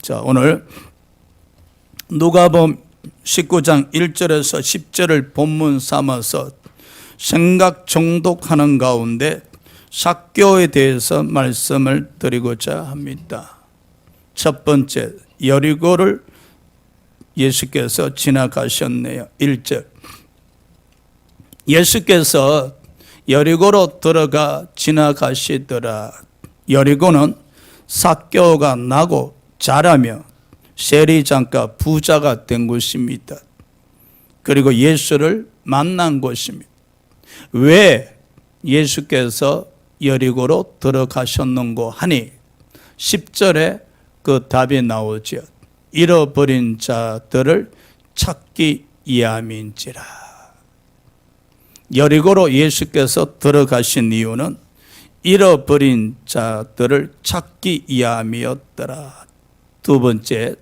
자, 오늘 누가복음 19장 1절에서 10절을 본문 삼아서 생각 정독하는 가운데 삭개오에 대해서 말씀을 드리고자 합니다. 첫 번째, 여리고를 예수께서 지나가셨네요. 1절. 예수께서 여리고로 들어가 지나가시더라. 여리고는 삭개오가 나고 자라며 세리장과 부자가 된 곳입니다. 그리고 예수를 만난 곳입니다. 왜 예수께서 여리고로 들어가셨는고 하니 10절에 그 답이 나오죠. 잃어버린 자들을 찾기 위함인지라. 여리고로 예수께서 들어가신 이유는 잃어버린 자들을 찾기 위함이었더라. 두 번째,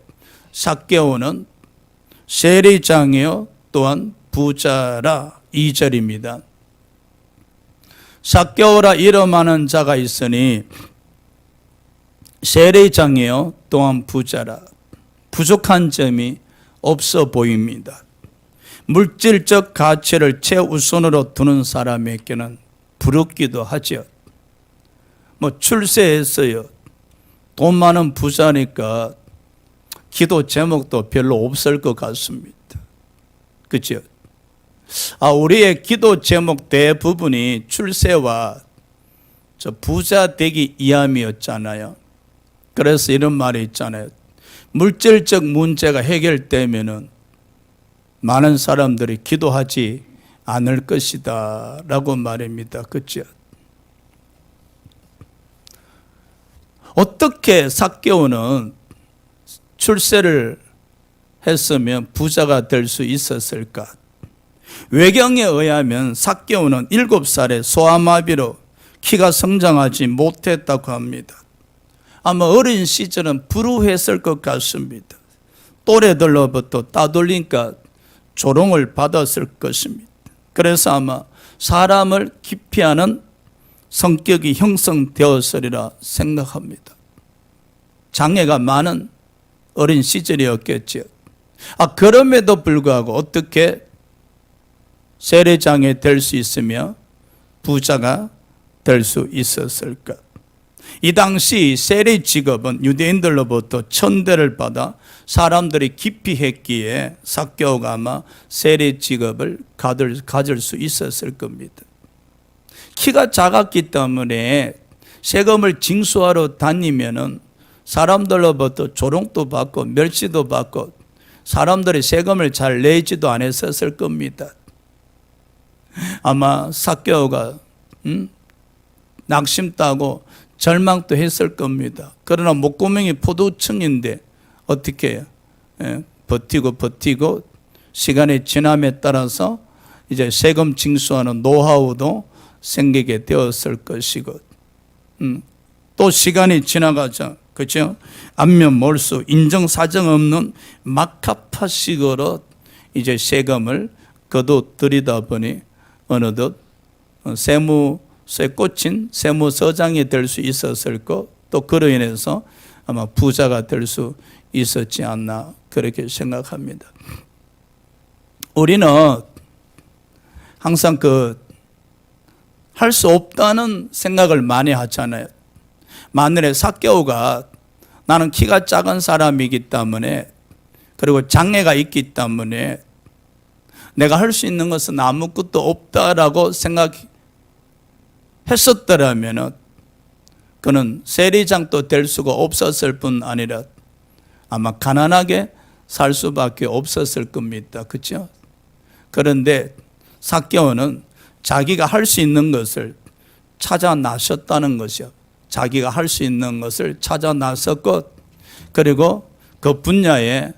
삭개오는 세리장이요 또한 부자라. 2절입니다. 삭개오라 이름하는 자가 있으니 세리장이요 또한 부자라. 부족한 점이 없어 보입니다. 물질적 가치를 최우선으로 두는 사람에게는 부럽기도 하죠. 출세했어요. 돈 많은 부자니까 기도 제목도 별로 없을 것 같습니다. 그렇죠? 우리의 기도 제목 대부분이 출세와 부자 되기 위함이었잖아요. 그래서 이런 말이 있잖아요. 물질적 문제가 해결되면은 많은 사람들이 기도하지 않을 것이다 라고 말입니다. 그렇죠? 어떻게 삭개오는 출세를 했으면 부자가 될 수 있었을까? 외경에 의하면 삭개오는 7살에 소아마비로 키가 성장하지 못했다고 합니다. 아마 어린 시절은 불우했을 것 같습니다. 또래들로부터 따돌리니까 조롱을 받았을 것입니다. 그래서 아마 사람을 기피하는 성격이 형성되었으리라 생각합니다. 장애가 많은 어린 시절이었겠죠. 그럼에도 불구하고 어떻게 세리장이 될 수 있으며 부자가 될 수 있었을까? 이 당시 세리 직업은 유대인들로부터 천대를 받아 사람들이 기피했기에 삭개오가 아마 세리 직업을 가질 수 있었을 겁니다. 키가 작았기 때문에 세금을 징수하러 다니면은 사람들로부터 조롱도 받고 멸시도 받고 사람들이 세금을 잘 내지도 않았을 겁니다. 아마 삭개오가 낙심하고 절망도 했을 겁니다. 그러나 목구멍이 포도청인데 어떻게 해요? 버티고 시간이 지남에 따라서 이제 세금 징수하는 노하우도 생기게 되었을 것이고 또 시간이 지나가자 그렇죠? 안면 몰수 인정사정 없는 막합파식으로 이제 세금을 거둬들이다 보니 어느덧 세무서에 꽂힌 세무서장이 될 수 있었을 것, 또 그로 인해서 아마 부자가 될 수 있었지 않나 그렇게 생각합니다. 우리는 항상 할 수 없다는 생각을 많이 하잖아요. 만일에 삭개오가 나는 키가 작은 사람이기 때문에 그리고 장애가 있기 때문에 내가 할 수 있는 것은 아무것도 없다라고 생각했었더라면 그는 세리장도 될 수가 없었을 뿐 아니라 아마 가난하게 살 수밖에 없었을 겁니다. 그렇죠? 그런데 삭개오는 자기가 할 수 있는 것을 찾아 나섰다는 것이요. 자기가 할 수 있는 것을 찾아 나섰고 그리고 그 분야에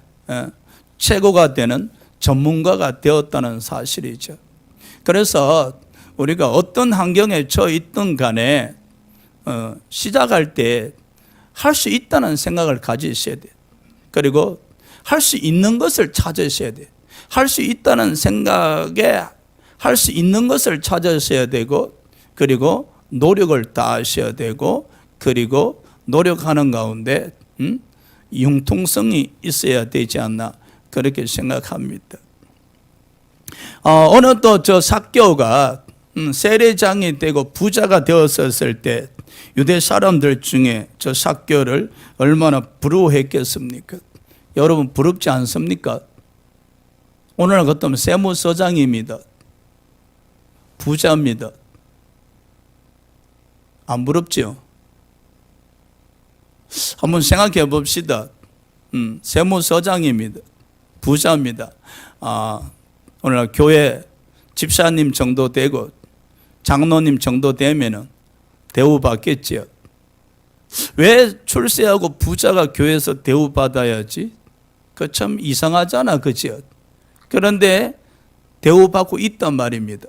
최고가 되는 전문가가 되었다는 사실이죠. 그래서 우리가 어떤 환경에 처해 있든 간에 시작할 때 할 수 있다는 생각을 가지셔야 돼요. 그리고 할 수 있는 것을 찾으셔야 돼요. 할 수 있다는 생각에 할 수 있는 것을 찾으셔야 되고 융통성이 있어야 되지 않나 그렇게 생각합니다. 어느 또 저 삭개오가 세례장이 되고 부자가 되었을 때 유대 사람들 중에 저 삭개오를 얼마나 부러워했겠습니까? 여러분 부럽지 않습니까? 오늘 같으면 세무서장입니다. 부자입니다. 안 부럽죠? 한번 생각해 봅시다. 세무서장입니다. 부자입니다. 오늘 교회 집사님 정도 되고 장로님 정도 되면은 대우받겠지요. 왜 출세하고 부자가 교회에서 대우받아야지? 그 참 이상하잖아, 그죠? 그런데 대우받고 있단 말입니다.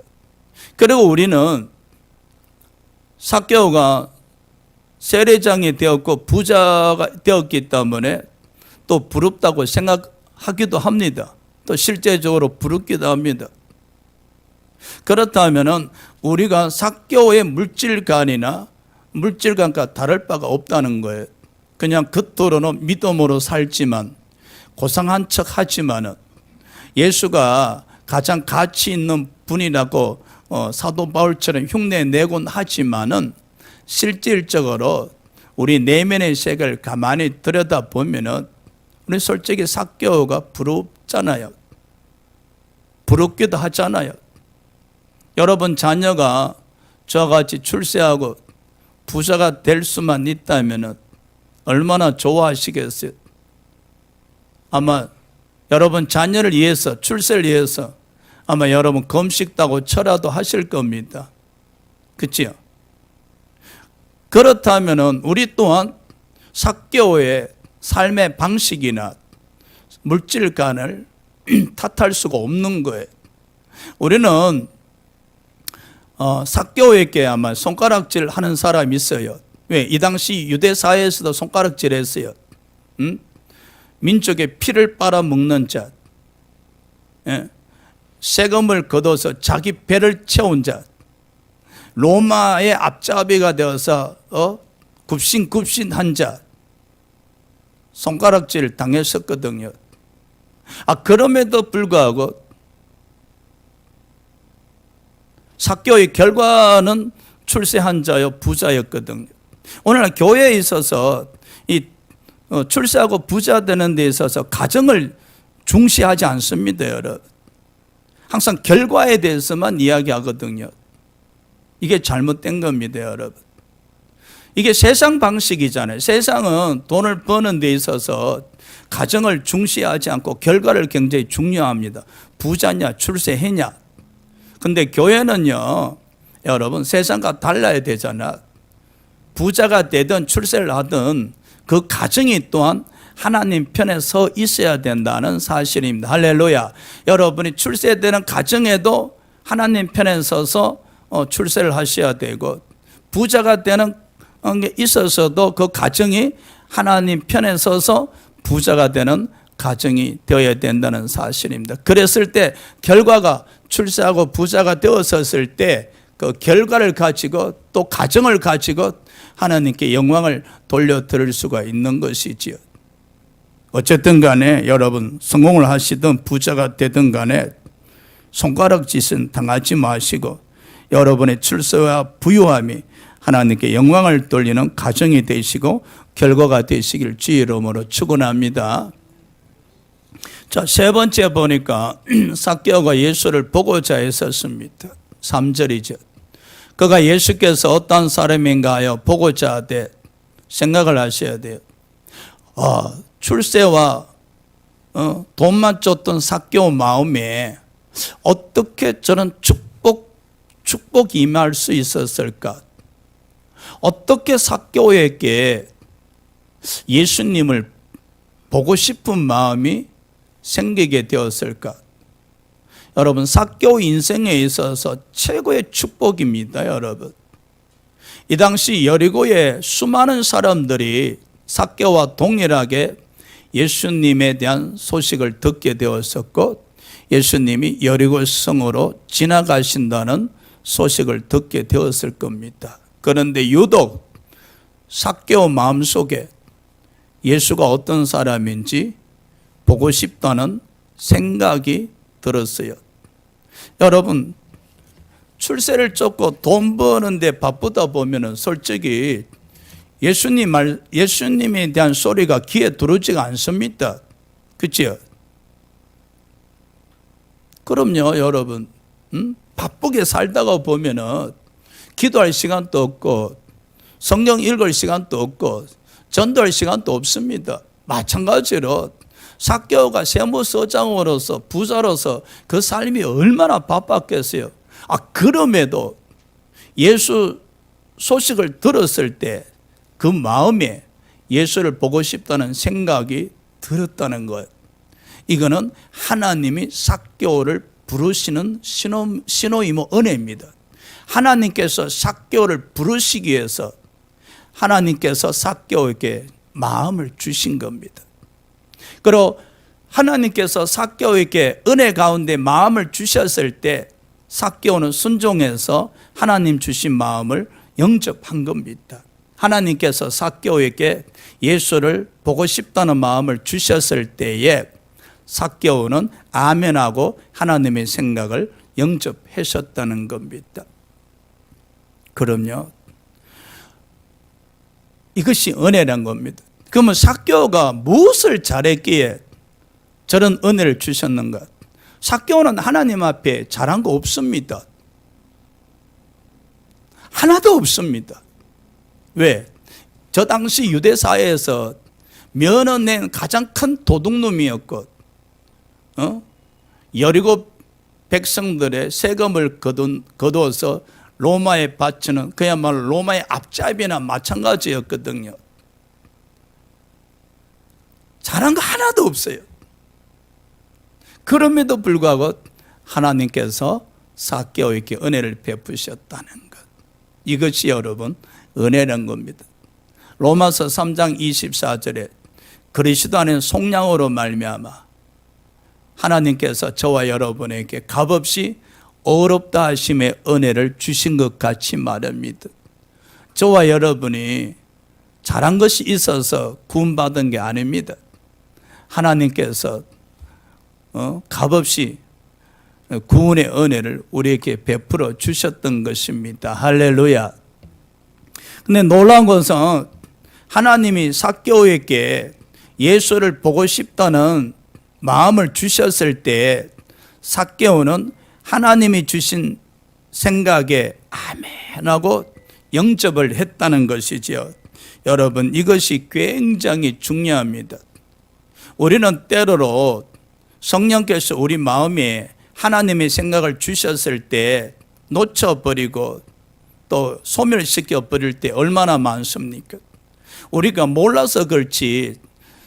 그리고 우리는 삭개오가 세례장이 되었고 부자가 되었기 때문에 또 부럽다고 생각하기도 합니다. 또 실제적으로 부럽기도 합니다. 그렇다면 우리가 삭개오의 물질관이나 물질관과 다를 바가 없다는 거예요. 그냥 겉으로는 믿음으로 살지만 고상한 척 하지만은 예수가 가장 가치 있는 분이라고 사도 바울처럼 흉내내곤 하지만은 실질적으로 우리 내면의 세계를 가만히 들여다보면은 우리 솔직히 삭개오가 부럽잖아요. 부럽기도 하잖아요. 여러분 자녀가 저와 같이 출세하고 부자가 될 수만 있다면 얼마나 좋아하시겠어요? 아마 여러분 자녀를 위해서 출세를 위해서 아마 여러분 금식 따고 철야도 하실 겁니다. 그렇죠? 그렇다면 우리 또한 삭개오의 삶의 방식이나 물질관을 탓할 수가 없는 거예요. 우리는 삭개오에게 아마 손가락질 하는 사람이 있어요. 왜? 이 당시 유대 사회에서도 손가락질 했어요. 민족의 피를 빨아먹는 자, 세금을 걷어서 자기 배를 채운 자, 로마의 앞잡이가 되어서 굽신굽신한 자, 손가락질 당했었거든요. 그럼에도 불구하고 삭개오의 결과는 출세한 자요 부자였거든요. 오늘 교회에 있어서 이 출세하고 부자 되는 데 있어서 가정을 중시하지 않습니다, 여러분. 항상 결과에 대해서만 이야기하거든요. 이게 잘못된 겁니다, 여러분. 이게 세상 방식이잖아요. 세상은 돈을 버는 데 있어서 가정을 중시하지 않고 결과를 굉장히 중요합니다. 부자냐 출세했냐. 근데 교회는요, 여러분 세상과 달라야 되잖아. 부자가 되든 출세를 하든 그 가정이 또한 하나님 편에 서 있어야 된다는 사실입니다. 할렐루야. 여러분이 출세되는 가정에도 하나님 편에 서서 출세를 하셔야 되고, 부자가 되는 게 있어서도 그 가정이 하나님 편에 서서 부자가 되는 가정이 되어야 된다는 사실입니다. 그랬을 때 결과가 출세하고 부자가 되었을 때 그 결과를 가지고 또 가정을 가지고 하나님께 영광을 돌려드릴 수가 있는 것이지요. 어쨌든 간에 여러분 성공을 하시든 부자가 되든 간에 손가락짓은 당하지 마시고 여러분의 출세와 부유함이 하나님께 영광을 돌리는 가정이 되시고 결과가 되시길 주의 이름으로 축원합니다. 자, 세 번째 보니까 삭개오가 예수를 보고자 했었습니다. 3절이죠. 그가 예수께서 어떤 사람인가 하여 보고자 하되 생각을 하셔야 돼요. 출세와 돈만 쫓던 삭개오 마음에 어떻게 저런 축복이 임할 수 있었을까? 어떻게 삭개오에게 예수님을 보고 싶은 마음이 생기게 되었을까? 여러분, 삭개오 인생에 있어서 최고의 축복입니다, 여러분. 이 당시 여리고의 수많은 사람들이 삭개오와 동일하게 예수님에 대한 소식을 듣게 되었었고, 예수님이 여리고 성으로 지나가신다는 소식을 듣게 되었을 겁니다. 그런데 유독 삭개오 마음속에 예수가 어떤 사람인지 보고 싶다는 생각이 들었어요. 여러분, 출세를 쫓고 돈 버는데 바쁘다 보면은 솔직히 예수님에 대한 소리가 귀에 들어오지가 않습니다. 그치요? 그럼요, 여러분. 바쁘게 살다가 보면은 기도할 시간도 없고 성경 읽을 시간도 없고 전도할 시간도 없습니다. 마찬가지로 삭개오가 세무서장으로서 부자로서 그 삶이 얼마나 바빴겠어요. 그럼에도 예수 소식을 들었을 때 그 마음에 예수를 보고 싶다는 생각이 들었다는 거예요. 이거는 하나님이 삭개오를 부르시는 신호이모 은혜입니다. 하나님께서 삭개오를 부르시기 위해서 하나님께서 삭개오에게 마음을 주신 겁니다. 그리고 하나님께서 삭개오에게 은혜 가운데 마음을 주셨을 때 삭개오는 순종해서 하나님 주신 마음을 영접한 겁니다. 하나님께서 삭개오에게 예수를 보고 싶다는 마음을 주셨을 때에 삭개오는 아멘하고 하나님의 생각을 영접하셨다는 겁니다. 그럼요. 이것이 은혜란 겁니다. 그러면 삭개오가 무엇을 잘했기에 저런 은혜를 주셨는가? 삭개오는 하나님 앞에 잘한 거 없습니다. 하나도 없습니다. 왜? 저 당시 유대 사회에서 면허 낸 가장 큰 도둑놈이었고, 여리고 백성들의 세금을 거두어서 로마에 바치는 그야말로 로마의 앞잡이나 마찬가지였거든요. 잘한 거 하나도 없어요. 그럼에도 불구하고 하나님께서 삭개오에게 은혜를 베푸셨다는 것. 이것이 여러분 은혜란 겁니다. 로마서 3장 24절에 그리스도 안에 속량으로 말미암아 하나님께서 저와 여러분에게 값없이 어렵다 하심의 은혜를 주신 것 같이 말합니다. 저와 여러분이 잘한 것이 있어서 구원받은 게 아닙니다. 하나님께서 값없이 구원의 은혜를 우리에게 베풀어 주셨던 것입니다. 할렐루야. 근데 놀라운 것은 하나님이 삭개오에게 예수를 보고 싶다는 마음을 주셨을 때 삭개오는 하나님이 주신 생각에 아멘하고 영접을 했다는 것이죠. 여러분, 이것이 굉장히 중요합니다. 우리는 때로로 성령께서 우리 마음에 하나님의 생각을 주셨을 때 놓쳐버리고 또 소멸시켜버릴 때 얼마나 많습니까? 우리가 몰라서 그렇지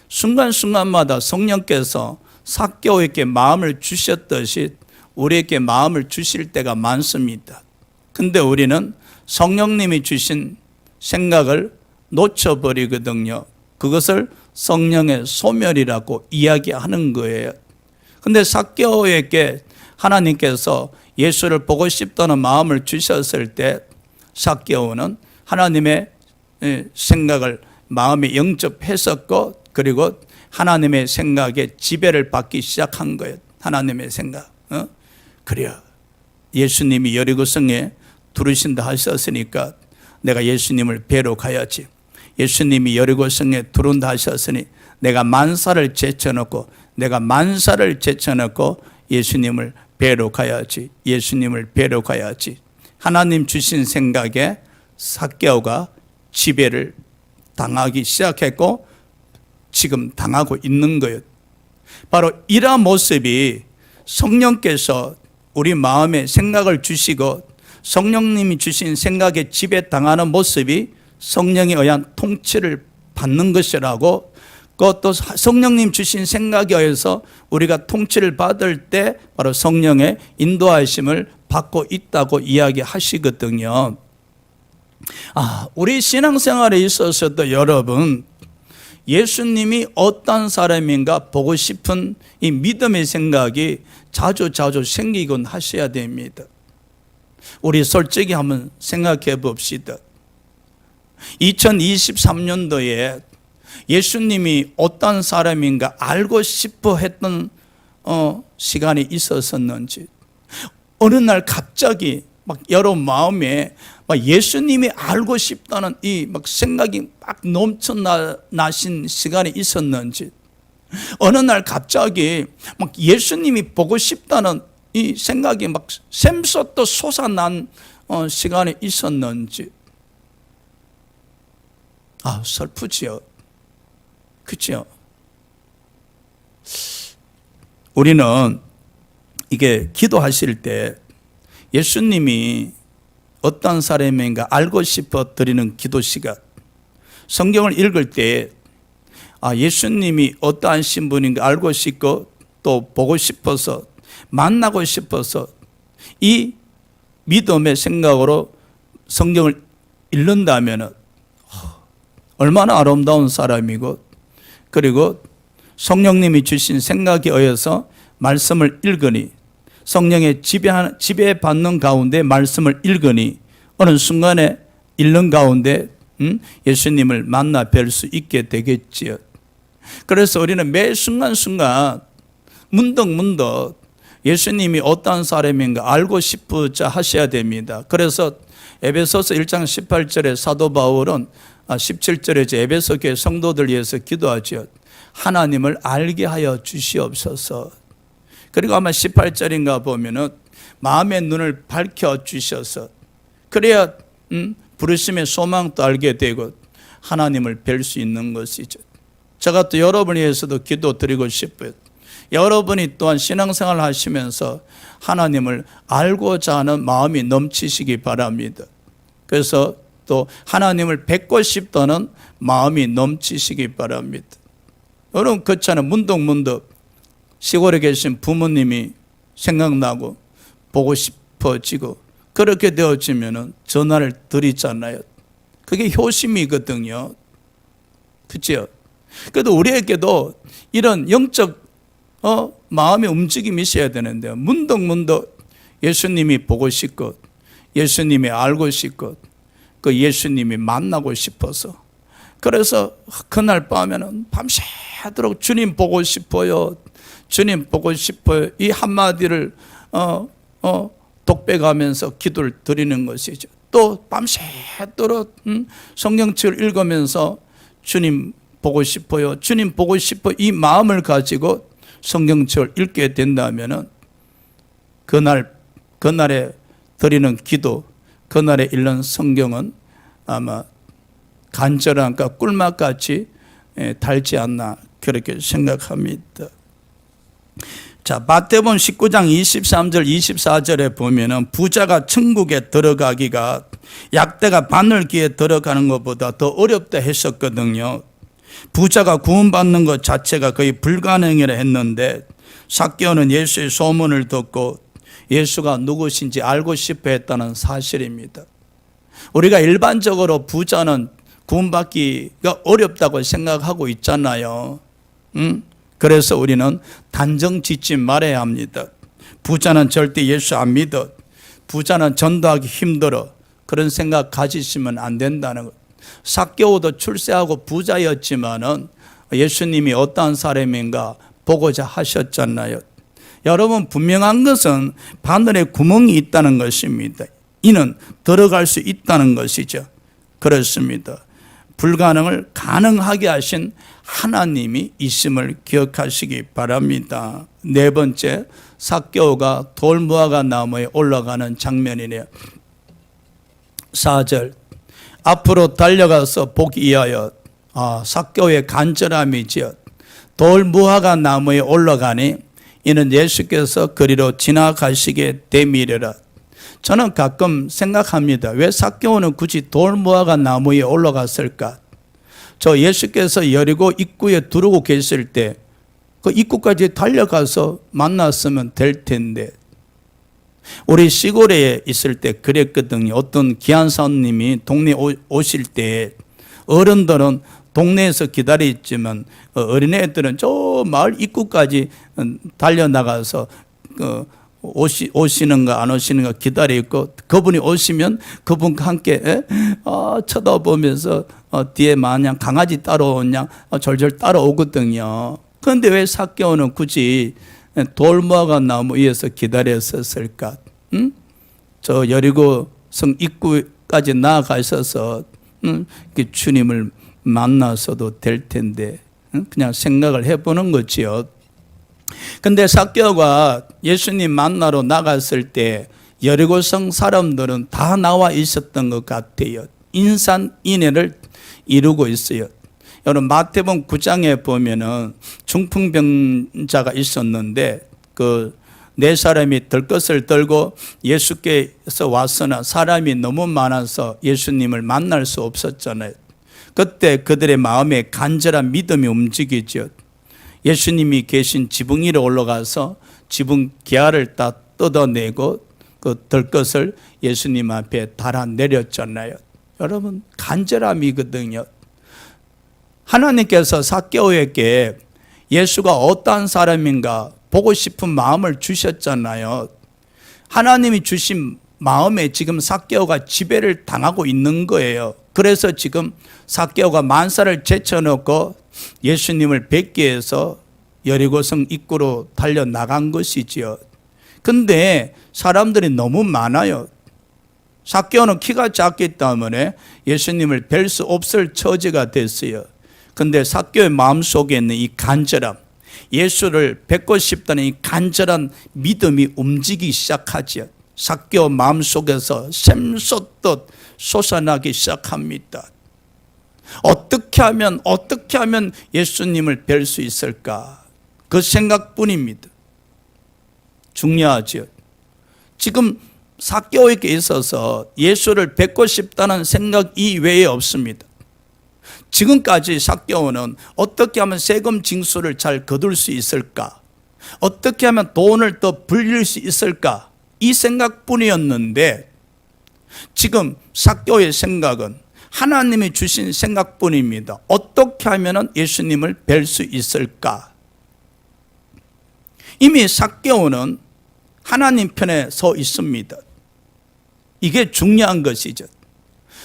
순간순간마다 성령께서 삭개오에게 마음을 주셨듯이 우리에게 마음을 주실 때가 많습니다. 근데 우리는 성령님이 주신 생각을 놓쳐버리거든요. 그것을 성령의 소멸이라고 이야기하는 거예요. 근데 삭개오에게 하나님께서 예수를 보고 싶다는 마음을 주셨을 때 삭개오는 하나님의 생각을 마음에 영접했었고 그리고 하나님의 생각에 지배를 받기 시작한 거예요. 하나님의 생각. 그래요. 예수님이 여리고성에 두르신다 하셨으니까 내가 예수님을 뵈러 가야지. 예수님이 여리고성에 두른다 하셨으니 내가 만사를 제쳐놓고 예수님을 뵈러 가야지. 예수님을 뵈러 가야지. 하나님 주신 생각에 삭개오가 지배를 당하기 시작했고 지금 당하고 있는 거예요. 바로 이러한 모습이 성령께서 우리 마음에 생각을 주시고 성령님이 주신 생각에 지배당하는 모습이 성령에 의한 통치를 받는 것이라고, 그것도 성령님 주신 생각에 의해서 우리가 통치를 받을 때 바로 성령의 인도하심을 받고 있다고 이야기하시거든요. 우리 신앙생활에 있어서도 여러분 예수님이 어떤 사람인가 보고 싶은 이 믿음의 생각이 자주 생기곤 하셔야 됩니다. 우리 솔직히 한번 생각해 봅시다. 2023년도에 예수님이 어떤 사람인가 알고 싶어 했던 시간이 있었었는지, 어느 날 갑자기 막 여러분 마음에 막 예수님이 알고 싶다는 이 막 생각이 막 넘쳐나신 시간이 있었는지, 어느 날 갑자기 막 예수님이 보고 싶다는 이 생각이 막 샘솟도 솟아난 시간이 있었는지. 슬프지요. 그렇죠? 우리는 이게 기도하실 때 예수님이 어떤 사람인가 알고 싶어 드리는 기도 시간, 성경을 읽을 때 예수님이 어떠한 신분인가 알고 싶고 또 보고 싶어서 만나고 싶어서 이 믿음의 생각으로 성경을 읽는다면 얼마나 아름다운 사람이고, 그리고 성령님이 주신 생각에 의해서 말씀을 읽으니, 성령의 지배받는 가운데 말씀을 읽으니 어느 순간에 읽는 가운데 예수님을 만나 뵐 수 있게 되겠지요. 그래서 우리는 매 순간순간 문득문득 예수님이 어떠한 사람인가 알고 싶으자 하셔야 됩니다. 그래서 에베소서 1장 18절에 사도 바울은 17절에 이제 에베소 교회 성도들 위해서 기도하죠. 하나님을 알게 하여 주시옵소서. 그리고 아마 18절인가 보면은 마음의 눈을 밝혀 주셔서, 그래야 부르심의 소망도 알게 되고 하나님을 뵐 수 있는 것이죠. 제가 또 여러분을 위해서도 기도드리고 싶어요. 여러분이 또한 신앙생활을 하시면서 하나님을 알고자 하는 마음이 넘치시기 바랍니다. 그래서 또 하나님을 뵙고 싶다는 마음이 넘치시기 바랍니다. 여러분 그렇잖아요. 문득문득 시골에 계신 부모님이 생각나고 보고 싶어지고, 그렇게 되어지면 전화를 드리잖아요. 그게 효심이거든요. 그렇죠? 그래도 우리에게도 이런 영적 마음의 움직임이 있어야 되는데, 문득문득 예수님이 보고 싶고 예수님이 알고 싶고 그 예수님이 만나고 싶어서, 그래서 그날 밤에는 밤새도록 주님 보고 싶어요, 주님 보고 싶어요, 이 한마디를 독백하면서 기도를 드리는 것이죠. 또 밤새도록 성경책을 읽으면서 주님 보고 싶어요, 주님 보고 싶어, 이 마음을 가지고 성경책을 읽게 된다면 그날에 드리는 기도, 그날에 읽는 성경은 아마 간절함과 꿀맛같이 달지 않나 그렇게 생각합니다. 자, 마태복음 19장 23절 24절에 보면은 부자가 천국에 들어가기가 약대가 바늘기에 들어가는 것보다 더 어렵다 했었거든요. 부자가 구원받는 것 자체가 거의 불가능이라 했는데, 삭개오는 예수의 소문을 듣고 예수가 누구신지 알고 싶어 했다는 사실입니다. 우리가 일반적으로 부자는 구원받기가 어렵다고 생각하고 있잖아요. 그래서 우리는 단정 짓지 말아야 합니다. 부자는 절대 예수 안 믿어, 부자는 전도하기 힘들어, 그런 생각 가지시면 안 된다는 것. 삭개오도 출세하고 부자였지만은 예수님이 어떠한 사람인가 보고자 하셨잖아요. 여러분, 분명한 것은 바늘에 구멍이 있다는 것입니다. 이는 들어갈 수 있다는 것이죠. 그렇습니다. 불가능을 가능하게 하신 하나님이 있음을 기억하시기 바랍니다. 네 번째, 삭개오가 돌무화과 나무에 올라가는 장면이네요. 4절, 앞으로 달려가서 보기 위하여, 삭개오의 간절함이지요. 돌무화과 나무에 올라가니 이는 예수께서 그리로 지나가시게 됨이리라. 저는 가끔 생각합니다. 왜 삭개오는 굳이 돌무화과 나무에 올라갔을까? 저 예수께서 여리고 입구에 두르고 계실 때 그 입구까지 달려가서 만났으면 될 텐데. 우리 시골에 있을 때 그랬거든요. 어떤 귀한 사원님이 동네에 오실 때 어른들은 동네에서 기다리지만 어린애들은 저 마을 입구까지 달려나가서 오시는가 안 오시는가 기다리고 그분이 오시면 그분과 함께 쳐다보면서 뒤에 마냥 강아지 따라오냐 졸졸 따라오거든요. 그런데 왜 삭개오는 굳이 돌무화과 나무 위에서 기다렸었을까? 응? 저 여리고 성 입구까지 나아가셔서 주님을 만나서도 될 텐데 그냥 생각을 해보는 거지요. 근데 삭개오가 예수님 만나러 나갔을 때 여리고성 사람들은 다 나와 있었던 것 같아요. 인산인해를 이루고 있어요. 여러분 마태복음 9장에 보면은 중풍병자가 있었는데 그 네 사람이 들것을 들고 예수께서 왔으나 사람이 너무 많아서 예수님을 만날 수 없었잖아요. 그때 그들의 마음에 간절한 믿음이 움직이죠. 예수님이 계신 지붕 위로 올라가서 지붕 기아를 다 뜯어내고 그 들것을 예수님 앞에 달아내렸잖아요. 여러분 간절함이거든요. 하나님께서 삭개오에게 예수가 어떠한 사람인가 보고 싶은 마음을 주셨잖아요. 하나님이 주신 마음에 지금 삭개오가 지배를 당하고 있는 거예요. 그래서 지금 삭개오가 만사를 제쳐놓고 예수님을 뵙기 위해서 여리고성 입구로 달려나간 것이지요. 근데 사람들이 너무 많아요. 삭개오는 키가 작기 때문에 예수님을 뵐 수 없을 처지가 됐어요. 근데 삭개오의 마음속에 있는 이 간절함, 예수를 뵙고 싶다는 이 간절한 믿음이 움직이기 시작하지요. 삭개오 마음속에서 샘솟듯 솟아나기 시작합니다. 어떻게 하면 예수님을 뵐 수 있을까? 그 생각뿐입니다. 중요하죠. 지금 삭개오에게 있어서 예수를 뵙고 싶다는 생각 이외에 없습니다. 지금까지 삭개오는 어떻게 하면 세금 징수를 잘 거둘 수 있을까? 어떻게 하면 돈을 더 불릴 수 있을까? 이 생각뿐이었는데 지금 삭개오의 생각은 하나님이 주신 생각뿐입니다. 어떻게 하면 예수님을 뵐 수 있을까? 이미 삭개오는 하나님 편에 서 있습니다. 이게 중요한 것이죠.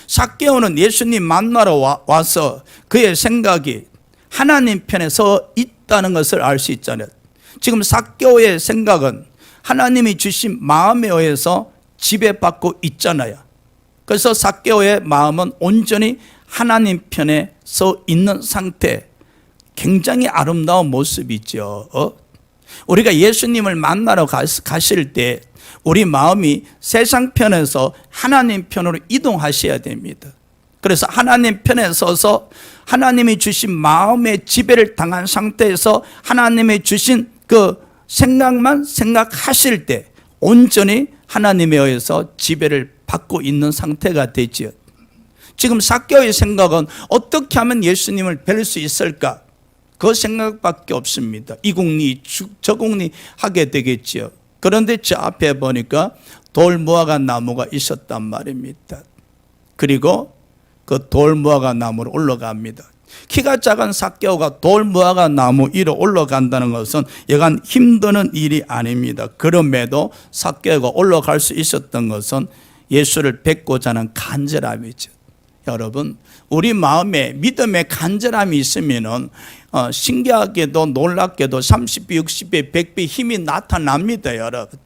삭개오는 예수님 만나러 와서 그의 생각이 하나님 편에 서 있다는 것을 알 수 있잖아요. 지금 삭개오의 생각은 하나님이 주신 마음에 의해서 지배받고 있잖아요. 그래서 삭개오의 마음은 온전히 하나님 편에 서 있는 상태. 굉장히 아름다운 모습이죠. 우리가 예수님을 만나러 가실 때 우리 마음이 세상 편에서 하나님 편으로 이동하셔야 됩니다. 그래서 하나님 편에 서서 하나님이 주신 마음의 지배를 당한 상태에서 하나님이 주신 그 생각만 생각하실 때 온전히 하나님에 의해서 지배를 받고 있는 상태가 되지요. 지금 삭개오의 생각은 어떻게 하면 예수님을 뵐 수 있을까? 그 생각밖에 없습니다. 이 공리 저 공리 하게 되겠지요. 그런데 저 앞에 보니까 돌무화과 나무가 있었단 말입니다. 그리고 그 돌무화과 나무로 올라갑니다. 키가 작은 삭개오가 돌무화과 나무 위로 올라간다는 것은 여간 힘드는 일이 아닙니다. 그럼에도 삭개오가 올라갈 수 있었던 것은 예수를 뵙고자 하는 간절함이죠. 여러분, 우리 마음에 믿음의 간절함이 있으면은 신기하게도 놀랍게도 30배, 60배, 100배 힘이 나타납니다, 여러분.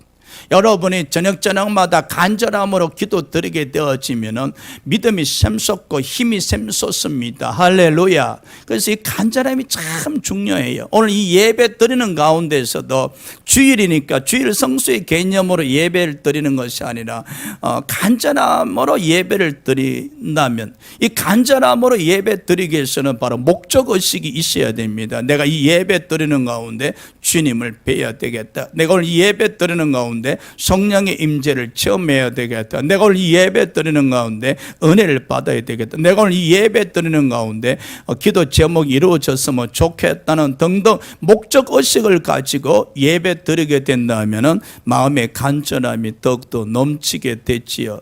여러분이 저녁마다 간절함으로 기도 드리게 되어지면은 믿음이 샘솟고 힘이 샘솟습니다. 할렐루야. 그래서 이 간절함이 참 중요해요. 오늘 이 예배 드리는 가운데서도 주일이니까 주일 성수의 개념으로 예배를 드리는 것이 아니라 간절함으로 예배를 드린다면 이 간절함으로 예배 드리기 위해서는 바로 목적의식이 있어야 됩니다. 내가 이 예배 드리는 가운데 주님을 뵈야 되겠다. 내가 오늘 이 예배 드리는 가운데 성령의 임재를 체험해야 되겠다. 내가 오늘 이 예배 드리는 가운데 은혜를 받아야 되겠다. 내가 오늘 이 예배 드리는 가운데 기도 제목이 이루어졌으면 좋겠다는 등등 목적의식을 가지고 예배 드리게 된다면 마음의 간절함이 더욱더 넘치게 됐지요.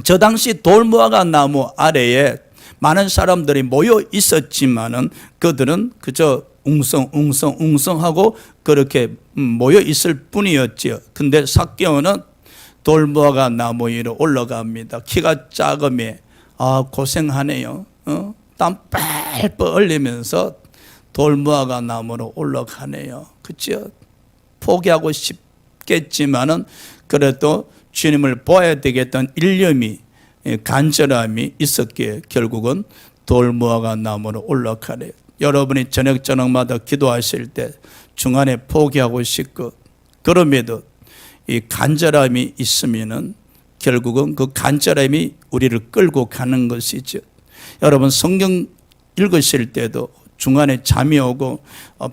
저 당시 돌무화과 나무 아래에 많은 사람들이 모여 있었지만은 그들은 그저 웅성하고 그렇게 모여 있을 뿐이었지요. 근데 삭개오는 돌무화과 나무 위로 올라갑니다. 키가 작으면 고생하네요. 땀 뻘뻘 흘리면서 돌무화과 나무로 올라가네요. 그렇죠? 포기하고 싶겠지만은 그래도 주님을 보아야 되겠다는 일념이, 간절함이 있었기에 결국은 돌무화과 나무로 올라가네요. 여러분이 저녁마다 기도하실 때 중간에 포기하고 싶고, 그럼에도 이 간절함이 있으면은 결국은 그 간절함이 우리를 끌고 가는 것이죠. 여러분 성경 읽으실 때도 중간에 잠이 오고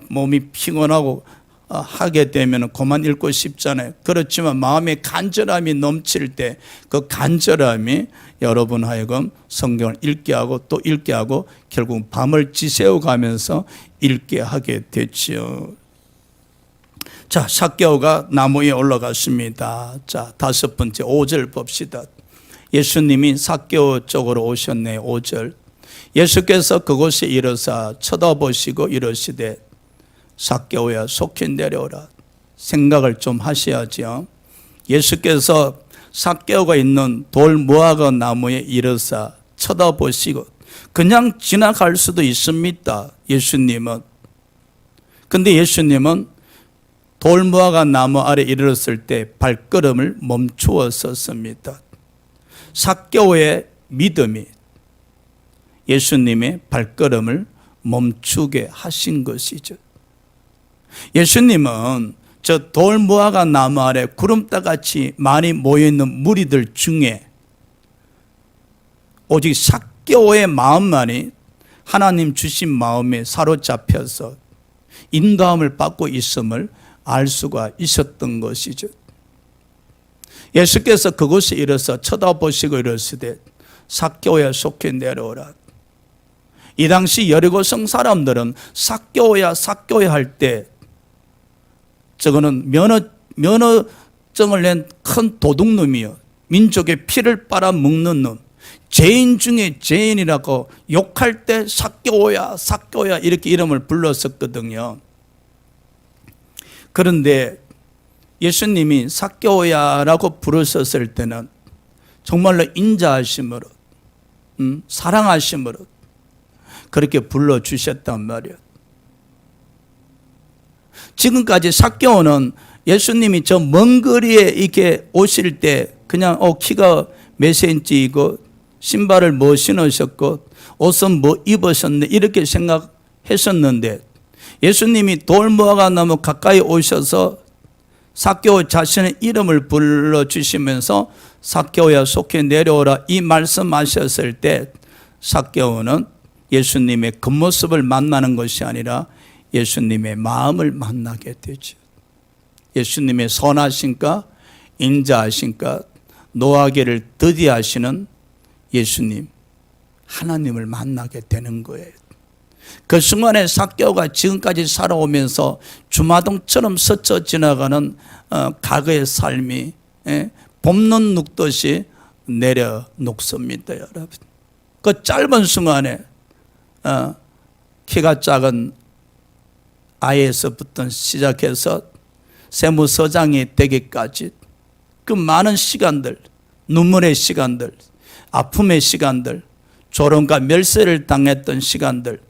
몸이 피곤하고 하게 되면 그만 읽고 싶잖아요. 그렇지만 마음에 간절함이 넘칠 때 그 간절함이 여러분 하여금 성경을 읽게 하고 또 읽게 하고 결국 밤을 지새워 가면서 읽게 하게 됐지요. 자, 삭개오가 나무 위에 올라갔습니다. 자, 5번째 5절 봅시다. 예수님이 삭개오 쪽으로 오셨네요. 5절. 예수께서 그곳에 이르사 쳐다보시고 이르시되 삭개오야 속히 내려오라. 생각을 좀 하셔야죠. 예수께서 삭개오가 있는 돌무화과 나무에 이르사 쳐다보시고, 그냥 지나갈 수도 있습니다. 예수님은. 근데 예수님은 돌무화과 나무 아래 이르렀을 때 발걸음을 멈추었었습니다. 삭개오의 믿음이 예수님의 발걸음을 멈추게 하신 것이죠. 예수님은 저 돌무화과 나무 아래 구름다같이 많이 모여있는 무리들 중에 오직 삭개오의 마음만이 하나님 주신 마음에 사로잡혀서 인도함을 받고 있음을 알 수가 있었던 것이죠. 예수께서 그곳에 이르러서 쳐다보시고 이르시되 삭개오야 속히 내려오라. 이 당시 여리고성 사람들은 삭개오야 할 때 저거는 면허증을 낸 큰 도둑놈이요, 민족의 피를 빨아먹는 놈, 죄인 중에 죄인이라고 욕할 때 삭개오야 이렇게 이름을 불렀었거든요. 그런데 예수님이 삭개오야라고 부르셨을 때는 정말로 인자하심으로, 사랑하심으로 그렇게 불러주셨단 말이에요. 지금까지 삭개오는 예수님이 저 먼 거리에 이렇게 오실 때 그냥 키가 몇 센치이고 신발을 뭐 신으셨고 옷은 뭐 입으셨네 이렇게 생각했었는데, 예수님이 돌무화과 나무 가까이 오셔서 삭개오 자신의 이름을 불러주시면서 삭개오야 속히 내려오라 이 말씀하셨을 때 삭개오는 예수님의 겉모습을 만나는 것이 아니라 예수님의 마음을 만나게 되죠. 예수님의 선하신가 인자하신가 노하기를 더디하시는 예수님, 하나님을 만나게 되는 거예요. 그 순간에 삭개오가 지금까지 살아오면서 주마등처럼 스쳐 지나가는 과거의 삶이 봄눈 녹듯이 내려 녹습니다. 여러분, 그 짧은 순간에 키가 작은 아이에서부터 시작해서 세무서장이 되기까지 그 많은 시간들, 눈물의 시간들, 아픔의 시간들, 조롱과 멸세를 당했던 시간들,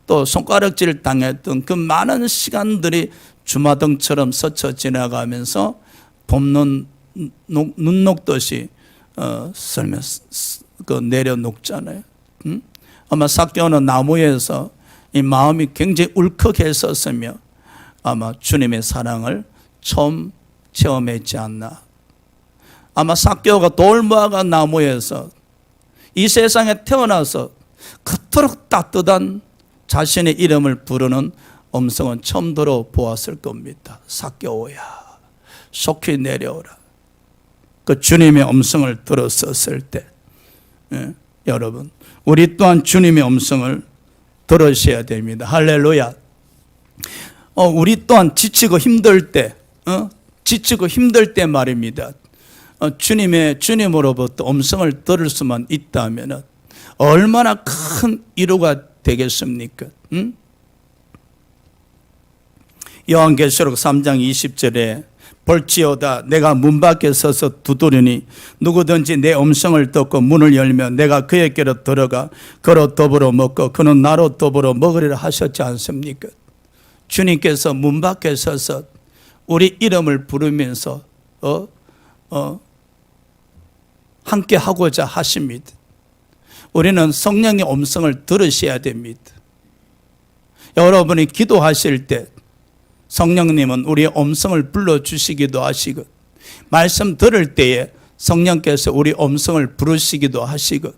또 손가락질을 당했던 그 많은 시간들이 주마등처럼 스쳐 지나가면서 봄눈 눈 녹듯이 내려 녹잖아요. 아마 삭개오는 나무에서 이 마음이 굉장히 울컥했었으며 아마 주님의 사랑을 처음 체험했지 않나. 아마 삭개오가 돌무화과 나무에서 이 세상에 태어나서 그토록 따뜻한 자신의 이름을 부르는 음성은 처음 들어보았을 겁니다. 삭개오야 속히 내려오라. 그 주님의 음성을 들었었을 때 여러분, 우리 또한 주님의 음성을 들으셔야 됩니다. 할렐루야. 우리 또한 지치고 힘들 때 말입니다. 주님으로부터 음성을 들을 수만 있다면 얼마나 큰 위로가 되겠습니까? 요한계시록 3장 20절에 볼지어다 내가 문 밖에 서서 두드리니 누구든지 내 음성을 듣고 문을 열면 내가 그에게로 들어가 그로 더불어 먹고 그는 나로 더불어 먹으리라 하셨지 않습니까? 주님께서 문 밖에 서서 우리 이름을 부르면서 함께 하고자 하십니다. 우리는 성령의 음성을 들으셔야 됩니다. 여러분이 기도하실 때 성령님은 우리의 음성을 불러주시기도 하시고, 말씀 들을 때에 성령께서 우리 음성을 부르시기도 하시고,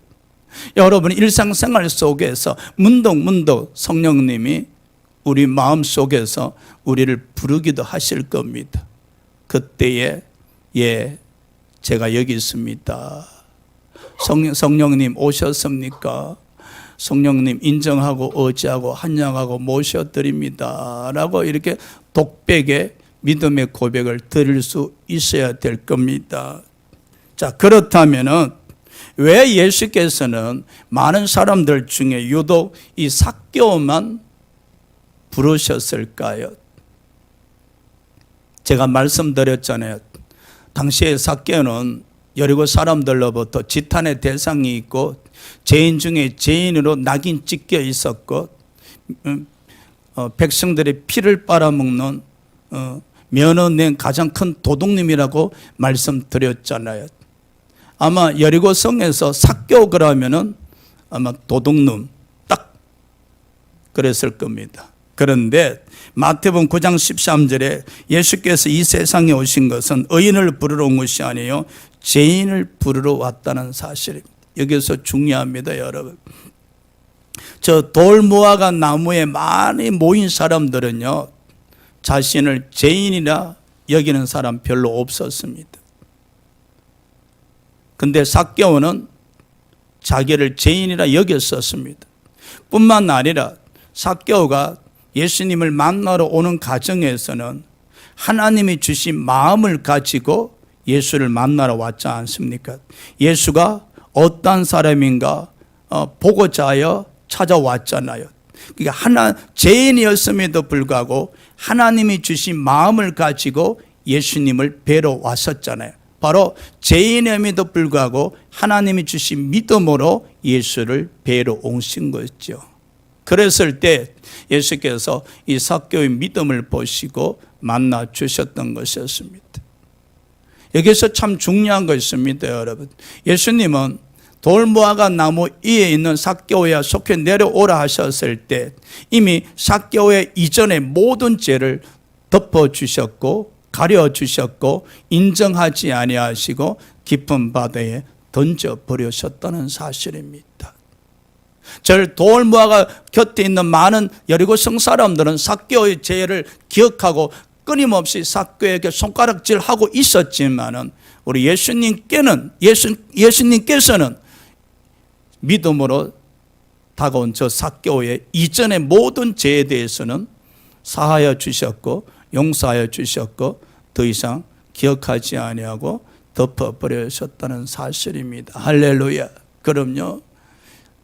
여러분 일상생활 속에서 문득문득 성령님이 우리 마음 속에서 우리를 부르기도 하실 겁니다. 그때에 제가 여기 있습니다. 성령님 오셨습니까? 성령님 인정하고 의지하고 환영하고 모셔드립니다 라고 이렇게 독백의 믿음의 고백을 드릴 수 있어야 될 겁니다. 자, 그렇다면은 왜 예수께서는 많은 사람들 중에 유독 이 삭개오만 부르셨을까요? 제가 말씀드렸잖아요. 당시에 삭개오는 여리고 사람들로부터 지탄의 대상이 있고 죄인 중에 죄인으로 낙인 찍혀 있었고 백성들의 피를 빨아먹는 면허낸 가장 큰 도둑님이라고 말씀드렸잖아요. 아마 여리고 성에서 삭개오 그러면은 아마 도둑놈 딱 그랬을 겁니다. 그런데 마태복음 9장 13절에 예수께서 이 세상에 오신 것은 의인을 부르러 온 것이 아니에요 죄인을 부르러 왔다는 사실입니다. 여기서 중요합니다, 여러분. 저 돌무화과 나무에 많이 모인 사람들은요 자신을 죄인이라 여기는 사람 별로 없었습니다. 근데 삭개오는 자기를 죄인이라 여겼었습니다. 뿐만 아니라 삭개오가 예수님을 만나러 오는 과정에서는 하나님이 주신 마음을 가지고 예수를 만나러 왔지 않습니까? 예수가 어떤 사람인가 보고자 하여 찾아왔잖아요. 그러니까 죄인이었음에도 불구하고 하나님이 주신 마음을 가지고 예수님을 뵈러 왔었잖아요. 바로 죄인임에도 불구하고 하나님이 주신 믿음으로 예수를 뵈러 오신 것이죠. 그랬을 때 예수께서 이 삭개오의 믿음을 보시고 만나 주셨던 것이었습니다. 여기서 참 중요한 거 있습니다, 여러분. 예수님은 돌무화과 나무 위에 있는 삭개오야 속히 내려오라 하셨을 때 이미 삭개오의 이전의 모든 죄를 덮어주셨고 가려주셨고 인정하지 아니하시고 깊은 바다에 던져버리셨다는 사실입니다. 돌무화과 곁에 있는 많은 여리고 성 사람들은 삭개오의 죄를 기억하고 끊임없이 삭개오에게 손가락질하고 있었지만은 우리 예수님께서는 믿음으로 다가온 저 삭개오의 이전의 모든 죄에 대해서는 사하여 주셨고 용서하여 주셨고 더 이상 기억하지 아니하고 덮어버리셨다는 사실입니다. 할렐루야. 그럼요.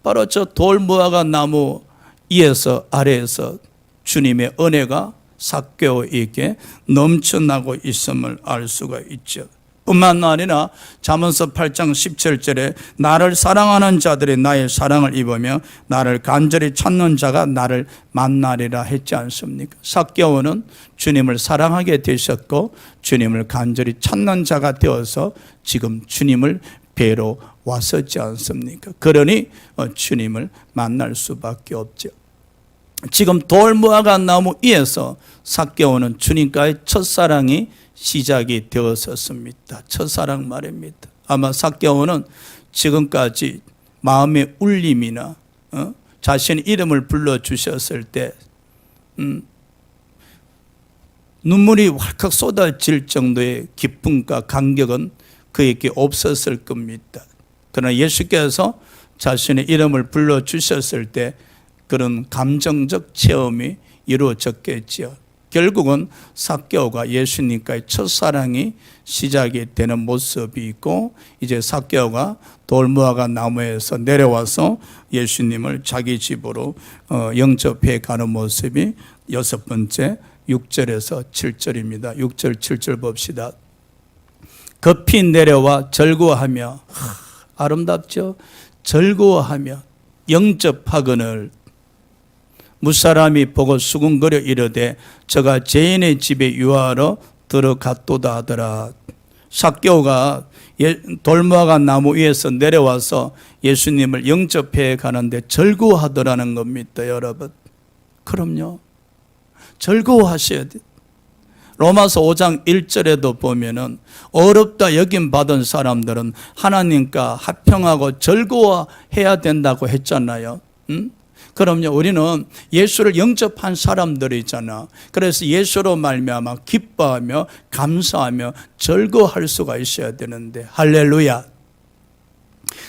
바로 저 돌무화과 나무 위에서 아래에서 주님의 은혜가 삭개오에게 넘쳐나고 있음을 알 수가 있죠. 뿐만 아니라 잠언서 8장 17절에 나를 사랑하는 자들이 나의 사랑을 입으며 나를 간절히 찾는 자가 나를 만나리라 했지 않습니까? 삭개오는 주님을 사랑하게 되셨고 주님을 간절히 찾는 자가 되어서 지금 주님을 뵈러 왔었지 않습니까? 그러니 주님을 만날 수밖에 없죠. 지금 돌무화과 나무 위에서 삭개오는 주님과의 첫사랑이 시작이 되었었습니다. 첫사랑 말입니다. 아마 삭개오는 지금까지 마음의 울림이나 자신의 이름을 불러주셨을 때 눈물이 왈칵 쏟아질 정도의 기쁨과 감격은 그에게 없었을 겁니다. 그러나 예수께서 자신의 이름을 불러주셨을 때 그런 감정적 체험이 이루어졌겠지요. 결국은 삭개오가 예수님과의 첫사랑이 시작이 되는 모습이 있고, 이제 삭개오가 돌무화과 나무에서 내려와서 예수님을 자기 집으로 영접해 가는 모습이 여섯 번째 6절에서 7절입니다. 6절 7절 봅시다. 급히 내려와 절구하며, 아름답죠? 절구하며 영접하거늘 무사람이 보고 수군거려 이르되 저가 죄인의 집에 유하러 들어갔도다 하더라. 삭개오가 돌무화과 나무 위에서 내려와서 예수님을 영접해 가는데 절구하더라는 겁니다, 여러분. 그럼요. 절구하셔야 돼요. 로마서 5장 1절에도 보면은 어렵다 여김 받은 사람들은 하나님과 합평하고 절구해야 된다고 했잖아요. 그럼요, 우리는 예수를 영접한 사람들이잖아. 그래서 예수로 말미암아 기뻐하며 감사하며 절구할 수가 있어야 되는데, 할렐루야.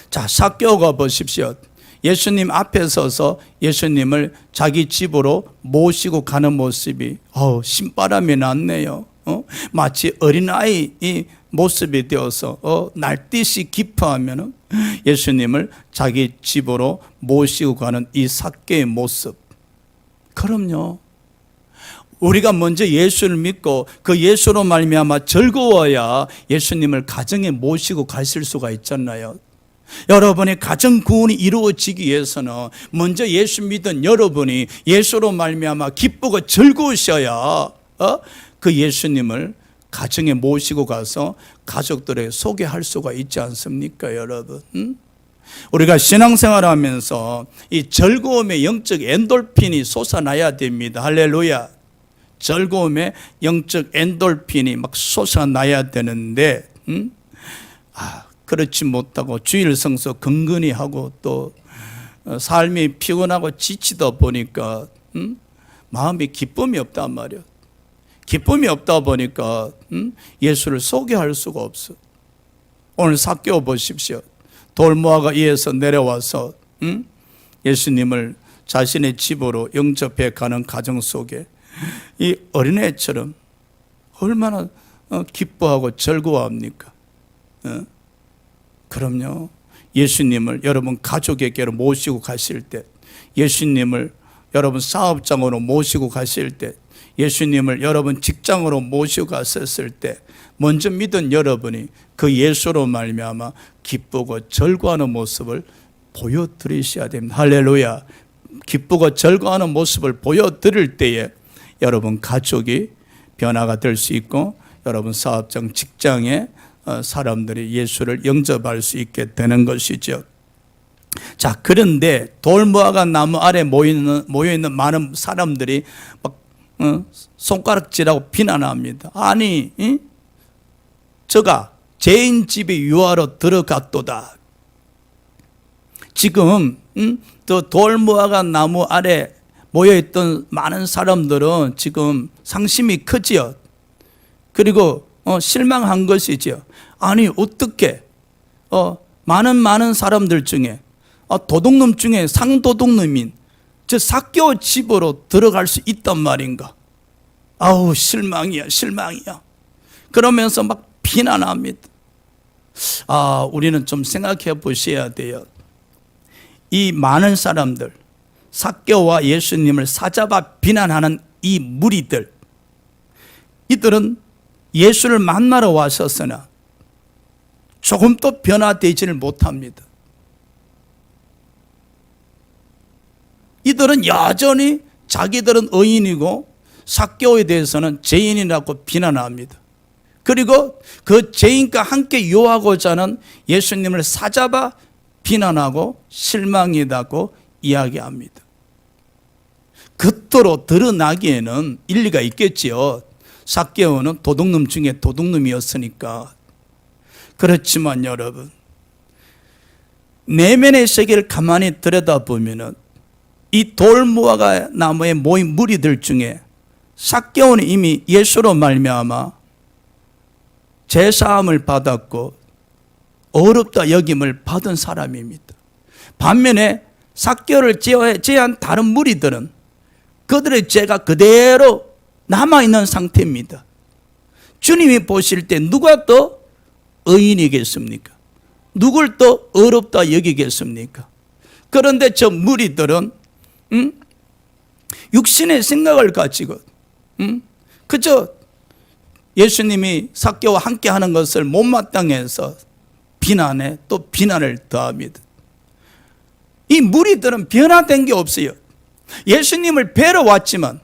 자, 삭개오가 보십시오. 예수님 앞에 서서 예수님을 자기 집으로 모시고 가는 모습이 신바람이 났네요. 마치 어린아이 이 모습이 되어서 날뛰시 기뻐하면 예수님을 자기 집으로 모시고 가는 이 삭개의 모습. 그럼요. 우리가 먼저 예수를 믿고 그 예수로 말미암아 즐거워야 예수님을 가정에 모시고 가실 수가 있잖아요. 여러분의 가정 구원이 이루어지기 위해서는 먼저 예수 믿은 여러분이 예수로 말미암아 기쁘고 즐거우셔야 그 예수님을 가정에 모시고 가서 가족들에게 소개할 수가 있지 않습니까, 여러분? 우리가 신앙생활하면서 이 즐거움의 영적 엔돌핀이 솟아나야 됩니다. 할렐루야. 즐거움의 영적 엔돌핀이 막 솟아나야 되는데 그렇지 못하고 주일 성수 근근히 하고 또 삶이 피곤하고 지치다 보니까 마음이 기쁨이 없단 말이야. 기쁨이 없다 보니까 예수를 소개할 수가 없어. 오늘 삭개오 보십시오. 돌무화과 위에서 내려와서 예수님을 자신의 집으로 영접해 가는 가정 속에 이 어린애처럼 얼마나 기뻐하고 즐거워합니까? 그럼요. 예수님을 여러분 가족에게로 모시고 가실 때, 예수님을 여러분 사업장으로 모시고 가실 때, 예수님을 여러분 직장으로 모시고 갔었을 때 먼저 믿은 여러분이 그 예수로 말미암아 기쁘고 즐거워하는 모습을 보여드리셔야 됩니다. 할렐루야. 기쁘고 즐거워하는 모습을 보여드릴 때에 여러분 가족이 변화가 될 수 있고 여러분 사업장 직장에 사람들이 예수를 영접할 수 있게 되는 것이죠. 자, 그런데 돌무화과 나무 아래 모여있는 많은 사람들이 막 손가락질하고 비난합니다. 아니, 저가 죄인 집에 유하러 들어갔도다. 지금 또 돌무화과 나무 아래 모여있던 많은 사람들은 지금 상심이 크지요. 그리고 실망한 것이지요. 아니, 어떻게 많은 사람들 중에 도둑놈 중에 상도둑놈인 저 삭개오 집으로 들어갈 수 있단 말인가? 아우, 실망이야. 그러면서 막 비난합니다. 우리는 좀 생각해 보셔야 돼요. 이 많은 사람들, 삭개오와 예수님을 사잡아 비난하는 이 무리들, 이들은 예수를 만나러 왔었으나 조금도 변화되지를 못합니다. 이들은 여전히 자기들은 의인이고 삭개오에 대해서는 죄인이라고 비난합니다. 그리고 그 죄인과 함께 유하고자 하는 예수님을 사잡아 비난하고 실망이라고 이야기합니다. 겉으로 드러나기에는 일리가 있겠지요. 삭개오는 도둑놈 중에 도둑놈이었으니까. 그렇지만 여러분, 내면의 세계를 가만히 들여다보면 이 돌무화과 나무에 모인 무리들 중에 삭개오는 이미 예수로 말미암아 제사함을 받았고 어렵다 여김을 받은 사람입니다. 반면에 삭개오를 제한 다른 무리들은 그들의 죄가 그대로 남아있는 상태입니다. 주님이 보실 때 누가 더 의인이겠습니까? 누굴 더 어렵다 여기겠습니까? 그런데 저 무리들은 육신의 생각을 가지고 그저 예수님이 삭개와 함께하는 것을 못마땅해서 비난에 또 비난을 더합니다. 이 무리들은 변화된 게 없어요. 예수님을 뵈러 왔지만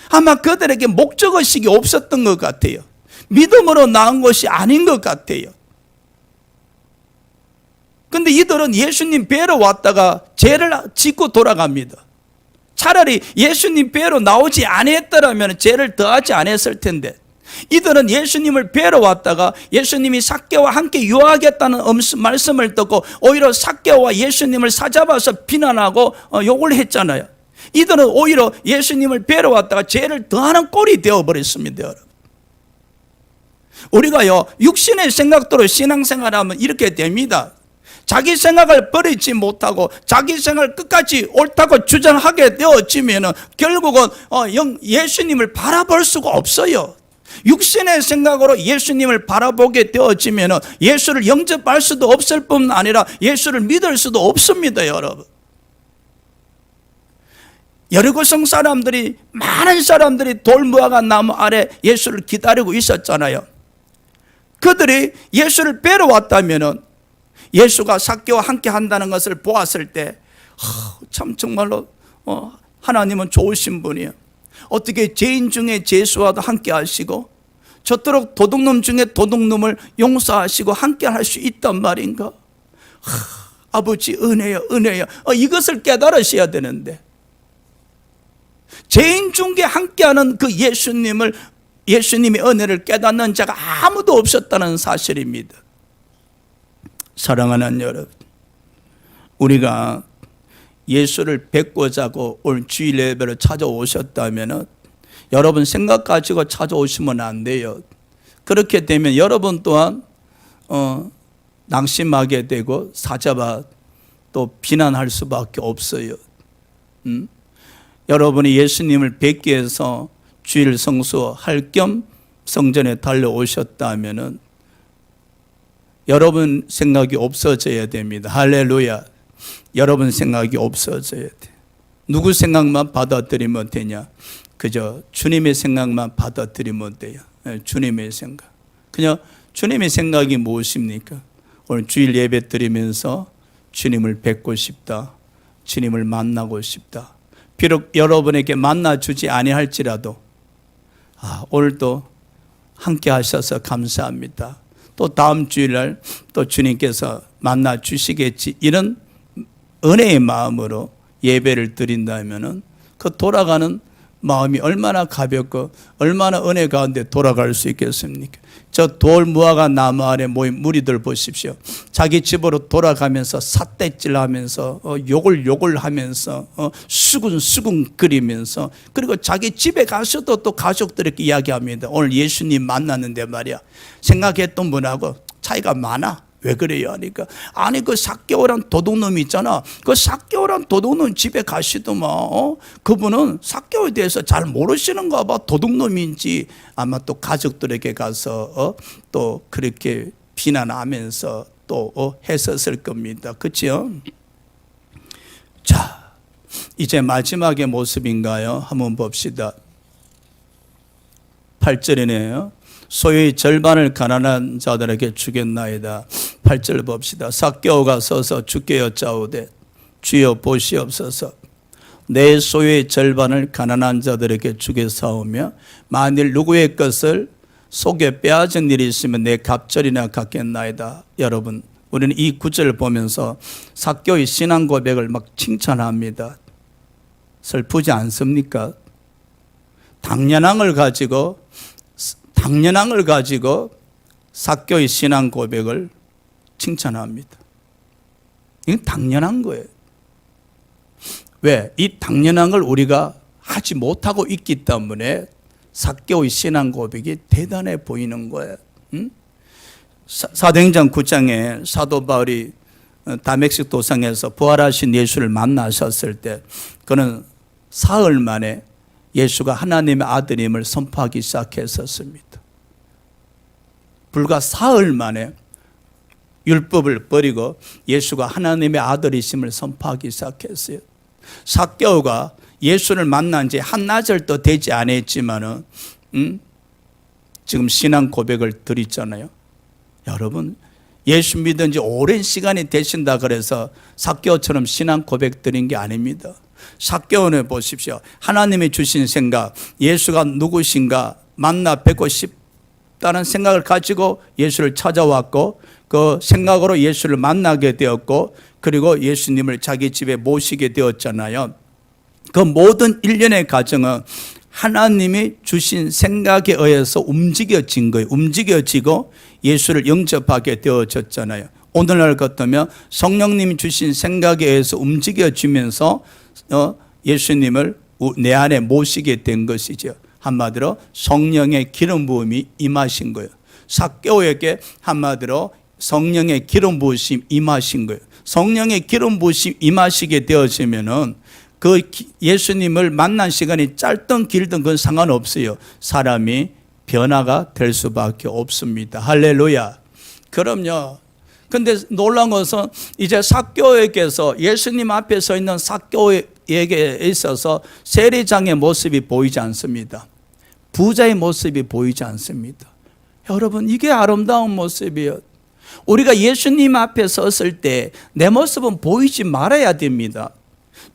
아마 그들에게 목적의식이 없었던 것 같아요. 믿음으로 나온 것이 아닌 것 같아요. 근데 이들은 예수님 뵈러 왔다가 죄를 짓고 돌아갑니다. 차라리 예수님 뵈러 나오지 아니했더라면 죄를 더하지 않았을 텐데, 이들은 예수님을 뵈러 왔다가 예수님이 삭개와 함께 유하겠다는 말씀을 듣고 오히려 삭개와 예수님을 사잡아서 비난하고 욕을 했잖아요. 이들은 오히려 예수님을 뵈러 왔다가 죄를 더하는 꼴이 되어버렸습니다. 여러분, 우리가요 육신의 생각대로 신앙생활하면 이렇게 됩니다. 자기 생각을 버리지 못하고 자기 생각을 끝까지 옳다고 주장하게 되어지면 결국은 예수님을 바라볼 수가 없어요. 육신의 생각으로 예수님을 바라보게 되어지면 예수를 영접할 수도 없을 뿐 아니라 예수를 믿을 수도 없습니다. 여러분, 여리고성 사람들이, 많은 사람들이 돌무화과 나무 아래 예수를 기다리고 있었잖아요. 그들이 예수를 뵈러 왔다면 예수가 삭개와 함께 한다는 것을 보았을 때 참 정말로 하나님은 좋으신 분이에요. 어떻게 죄인 중에 죄수와도 함께 하시고 저토록 도둑놈 중에 도둑놈을 용서하시고 함께 할 수 있단 말인가? 아버지 은혜요, 은혜요. 이것을 깨달으셔야 되는데, 죄인 중에 함께하는 그 예수님의 은혜를 깨닫는 자가 아무도 없었다는 사실입니다. 사랑하는 여러분, 우리가 예수를 뵙고자 하고 오늘 주일 예배를 찾아오셨다면 여러분 생각 가지고 찾아오시면 안 돼요. 그렇게 되면 여러분 또한 낙심하게 되고 사자바 또 비난할 수밖에 없어요. 여러분이 예수님을 뵙기 위해서 주일 성수할 겸 성전에 달려오셨다면 여러분 생각이 없어져야 됩니다. 할렐루야. 여러분 생각이 없어져야 돼. 누구 생각만 받아들이면 되냐? 그저 주님의 생각만 받아들이면 돼요. 주님의 생각. 그냥 주님의 생각이 무엇입니까? 오늘 주일 예배 드리면서 주님을 뵙고 싶다. 주님을 만나고 싶다. 비록 여러분에게 만나주지 아니할지라도 오늘도 함께 하셔서 감사합니다. 또 다음 주일날 또 주님께서 만나 주시겠지, 이런 은혜의 마음으로 예배를 드린다면 그 돌아가는 마음이 얼마나 가볍고 얼마나 은혜 가운데 돌아갈 수 있겠습니까? 저 돌무화과 나무 아래 모인 무리들 보십시오. 자기 집으로 돌아가면서 삿대질하면서 욕을 하면서 수군수군 거리면서, 그리고 자기 집에 가서도 또 가족들에게 이야기합니다. 오늘 예수님 만났는데 말이야, 생각했던 분하고 차이가 많아. 왜 그래요? 하니까 아니 그 삭개오란 도둑놈이 있잖아. 그 삭개오란 도둑놈 집에 가시더만 그분은 삭개오에 대해서 잘 모르시는가 봐. 도둑놈인지 아마 또 가족들에게 가서 또 그렇게 비난하면서 또 했었을 겁니다. 그렇죠? 자, 이제 마지막의 모습인가요? 한번 봅시다. 8절이네요. 소유의 절반을 가난한 자들에게 주겠나이다. 8절 봅시다. 삭개오가 서서 주께 여짜오되 주여 보시옵소서, 내 소유의 절반을 가난한 자들에게 주겠사오며 만일 누구의 것을 속에 빼앗은 일이 있으면 내 갑절이나 갚겠나이다. 여러분, 우리는 이 구절을 보면서 삭개오의 신앙 고백을 막 칭찬합니다. 슬프지 않습니까? 당연함을 가지고 삭개오의 신앙 고백을 칭찬합니다. 이건 당연한 거예요. 왜? 이 당연한 걸 우리가 하지 못하고 있기 때문에 삭개오의 신앙 고백이 대단해 보이는 거예요. 사도행전 9장에 사도 바울이 다메섹 도상에서 부활하신 예수를 만나셨을 때 그는 사흘 만에 예수가 하나님의 아들임을 선포하기 시작했었습니다. 불과 사흘 만에 율법을 버리고 예수가 하나님의 아들이심을 선포하기 시작했어요. 삭개오가 예수를 만난 지 한나절도 되지 않았지만은 지금 신앙 고백을 드렸잖아요. 여러분, 예수 믿은 지 오랜 시간이 되신다 그래서 삭개오처럼 신앙 고백 드린 게 아닙니다. 삭개오는 보십시오. 하나님이 주신 생각, 예수가 누구신가 만나 뵙고 싶다는 생각을 가지고 예수를 찾아왔고, 그 생각으로 예수를 만나게 되었고, 그리고 예수님을 자기 집에 모시게 되었잖아요. 그 모든 일련의 과정은 하나님이 주신 생각에 의해서 움직여진 거예요. 움직여지고 예수를 영접하게 되어졌잖아요. 오늘날 같으면 성령님이 주신 생각에 의해서 움직여지면서 예수님을 내 안에 모시게 된 것이죠. 한마디로 성령의 기름 부음이 임하신 거예요. 삭개오에게 한마디로 성령의 기름 부으심 임하신 거예요. 성령의 기름 부으심 임하시게 되어지면은 그 예수님을 만난 시간이 짧든 길든 그건 상관없어요. 사람이 변화가 될 수밖에 없습니다. 할렐루야. 그럼요. 근데 놀라운 것은 이제 삭개오에게서 예수님 앞에 서 있는 삭개오에게 있어서 세리장의 모습이 보이지 않습니다. 부자의 모습이 보이지 않습니다. 여러분, 이게 아름다운 모습이에요. 우리가 예수님 앞에 섰을 때 내 모습은 보이지 말아야 됩니다.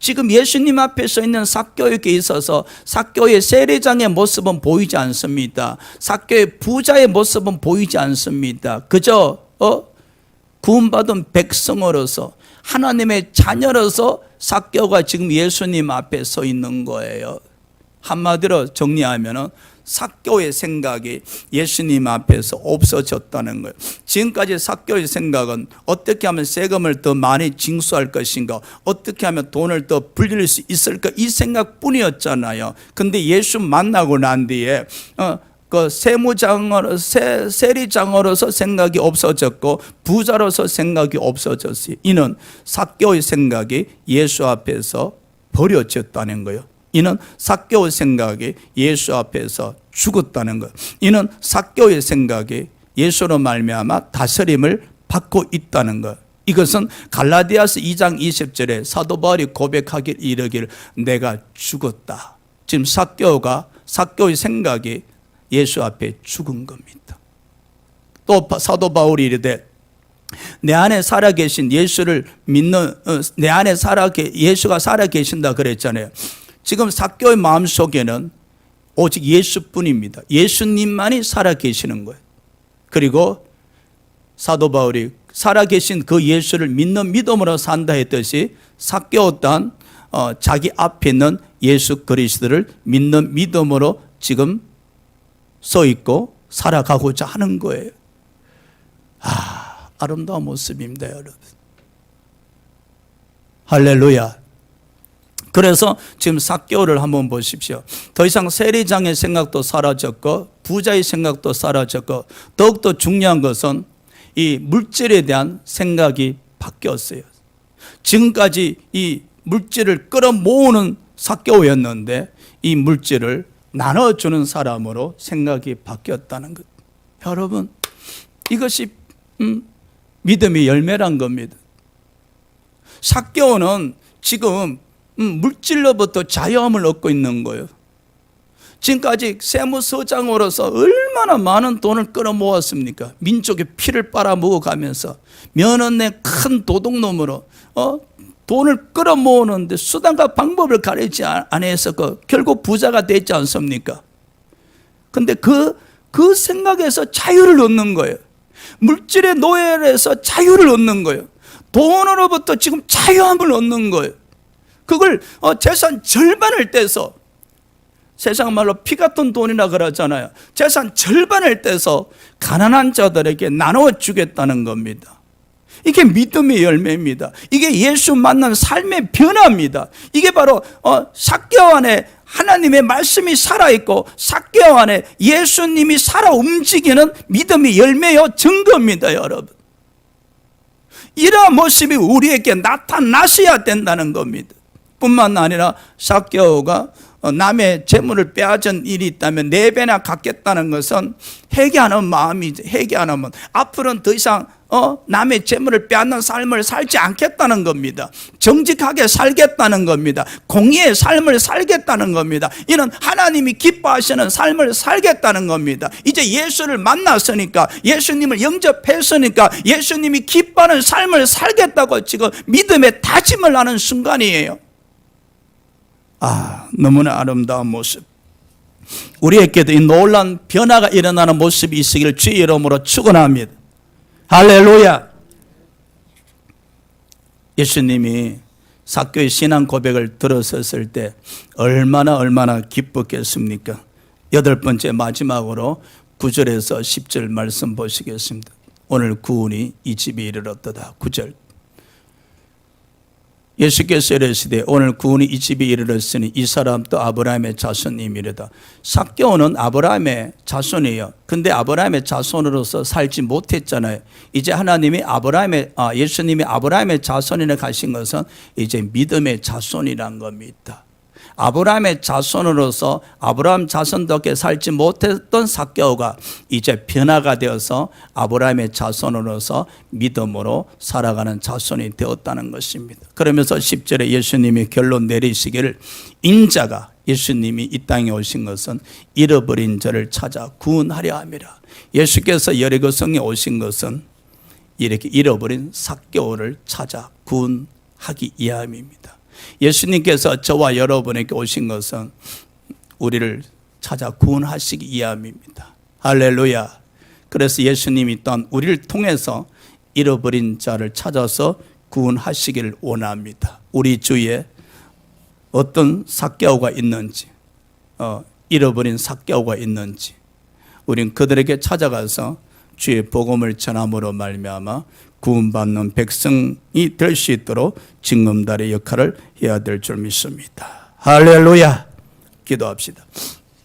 지금 예수님 앞에 서 있는 삭개오에게 있어서 삭개오의 세리장의 모습은 보이지 않습니다. 삭개오의 부자의 모습은 보이지 않습니다. 그저 구원받은 백성으로서 하나님의 자녀로서 삭개오가 지금 예수님 앞에 서 있는 거예요. 한마디로 정리하면은 삭개오의 생각이 예수님 앞에서 없어졌다는 거예요. 지금까지 삭개오의 생각은 어떻게 하면 세금을 더 많이 징수할 것인가, 어떻게 하면 돈을 더 불릴 수 있을까, 이 생각뿐이었잖아요. 근데 예수 만나고 난 뒤에 그 세리장으로서 생각이 없어졌고 부자로서 생각이 없어졌어요. 이는 삭개오의 생각이 예수 앞에서 버려졌다는 거예요. 이는 삭개오의 생각이 예수 앞에서 죽었다는 것. 이는 삭개오의 생각이 예수로 말미암아 다스림을 받고 있다는 것. 이것은 갈라디아서 2장 20절에 사도 바울이 고백하길 이르기를 내가 죽었다. 지금 삭개오의 생각이 예수 앞에 죽은 겁니다. 또 사도 바울이 이르되 내 안에 살아계신 예수를 믿는 내 안에 예수가 살아계신다 그랬잖아요. 지금 삭개오의 마음속에는 오직 예수뿐입니다. 예수님만이 살아계시는 거예요. 그리고 사도 바울이 살아계신 그 예수를 믿는 믿음으로 산다 했듯이 삭개오 또한 자기 앞에 있는 예수 그리스도를 믿는 믿음으로 지금 서 있고 살아가고자 하는 거예요. 아름다운 모습입니다, 여러분. 할렐루야. 그래서 지금 삭개오를 한번 보십시오. 더 이상 세리장의 생각도 사라졌고 부자의 생각도 사라졌고 더욱더 중요한 것은 이 물질에 대한 생각이 바뀌었어요. 지금까지 이 물질을 끌어모으는 삭개오였는데 이 물질을 나눠주는 사람으로 생각이 바뀌었다는 것. 여러분, 이것이 믿음의 열매란 겁니다. 삭개오는 지금 물질로부터 자유함을 얻고 있는 거예요. 지금까지 세무서장으로서 얼마나 많은 돈을 끌어모았습니까? 민족의 피를 빨아먹어가면서 면허내 큰 도둑놈으로 돈을 끌어모으는데 수단과 방법을 가리지 않아서 결국 부자가 되지 않습니까? 근데 그 생각에서 자유를 얻는 거예요. 물질의 노예에서 자유를 얻는 거예요. 돈으로부터 지금 자유함을 얻는 거예요. 그걸 재산 절반을 떼서, 세상 말로 피 같은 돈이라 그러잖아요. 재산 절반을 떼서 가난한 자들에게 나눠주겠다는 겁니다. 이게 믿음의 열매입니다. 이게 예수 만난 삶의 변화입니다. 이게 바로 삭개오 안에 하나님의 말씀이 살아있고 삭개오 안에 예수님이 살아 움직이는 믿음의 열매요 증거입니다, 여러분. 이러한 모습이 우리에게 나타나셔야 된다는 겁니다. 뿐만 아니라 삭개오가 남의 재물을 빼앗은 일이 있다면 4배나 갚겠다는 것은 회개하는 마음이지. 회개하면 앞으로는 더 이상 남의 재물을 빼앗는 삶을 살지 않겠다는 겁니다. 정직하게 살겠다는 겁니다. 공의의 삶을 살겠다는 겁니다. 이는 하나님이 기뻐하시는 삶을 살겠다는 겁니다. 이제 예수를 만났으니까, 예수님을 영접했으니까 예수님이 기뻐하는 삶을 살겠다고 지금 믿음의 다짐을 하는 순간이에요. 너무나 아름다운 모습. 우리에게도 이 놀라운 변화가 일어나는 모습이 있으기를 주의 이름으로 축원합니다. 할렐루야. 예수님이 삭개오의 신앙 고백을 들었었을 때 얼마나 기뻤겠습니까? 8번째 마지막으로 9절에서 10절 말씀 보시겠습니다. 오늘 구원이 이 집에 이르렀도다. 9절. 예수께서 이르시되 오늘 구원이 이 집에 이르렀으니 이 사람도 아브라함의 자손임이로다. 삭개오는 아브라함의 자손이에요. 근데 아브라함의 자손으로서 살지 못했잖아요. 이제 하나님이 예수님이 아브라함의 자손이라 가신 것은 이제 믿음의 자손이란 겁니다. 아브라함의 자손으로서 아브라함 자손답게 살지 못했던 삭개오가 이제 변화가 되어서 아브라함의 자손으로서 믿음으로 살아가는 자손이 되었다는 것입니다. 그러면서 10절에 예수님이 결론 내리시기를 인자가, 예수님이 이 땅에 오신 것은 잃어버린 자를 찾아 구원하려 함이라. 예수께서 여리고성에 오신 것은 이렇게 잃어버린 삭개오를 찾아 구원하기 위함입니다. 예수님께서 저와 여러분에게 오신 것은 우리를 찾아 구원하시기 위함입니다. 할렐루야. 그래서 예수님이 또한 우리를 통해서 잃어버린 자를 찾아서 구원하시기를 원합니다. 우리 주위에 어떤 삭개오가 있는지, 잃어버린 삭개오가 있는지 우린 그들에게 찾아가서 주의 복음을 전함으로 말미암아 구원받는 백성이 될 수 있도록 징검다리 역할을 해야 될 줄 믿습니다. 할렐루야. 기도합시다.